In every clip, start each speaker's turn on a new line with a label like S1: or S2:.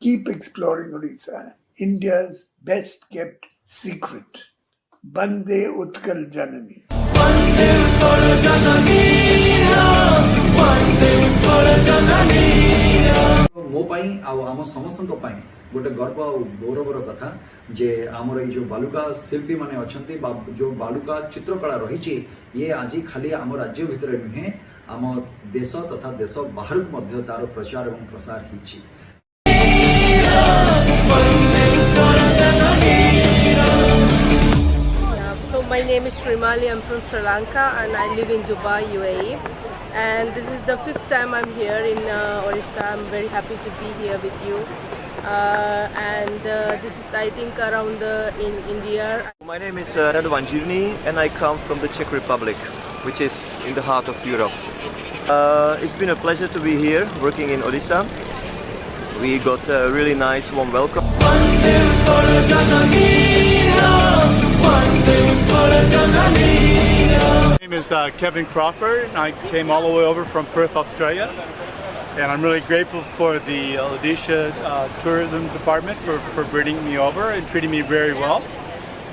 S1: Keep exploring Odisha, India's best kept secret. Bande Utkal Janani.
S2: मो पाई आम समस्त गोटे गर्व गौरवर कथा जे आमर ये जो बालुका शिल्पी माने अच्छे जो बालुका चित्रकला रही ये आज खाली आम राज्य भितर नुहे आम देश तथा देश बाहर तार प्रचार और प्रसार होती।
S3: So my name is Shrimali. I'm from Sri Lanka and I live in Dubai, UAE. And this is the 5th time I'm here in Odisha. I'm very happy to be here with you. This is, I think, around in India.
S4: My name is Radovan Živný and I come from the Czech Republic, which is in the heart of Europe. It's been a pleasure to be here working in Odisha. We got a really nice warm welcome.
S5: My name is Kevin Crawford and I came all the way over from Perth, Australia. And I'm really grateful for the Odisha Tourism Department for bringing me over and treating me very well.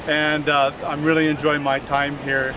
S5: And I'm really enjoying my time here.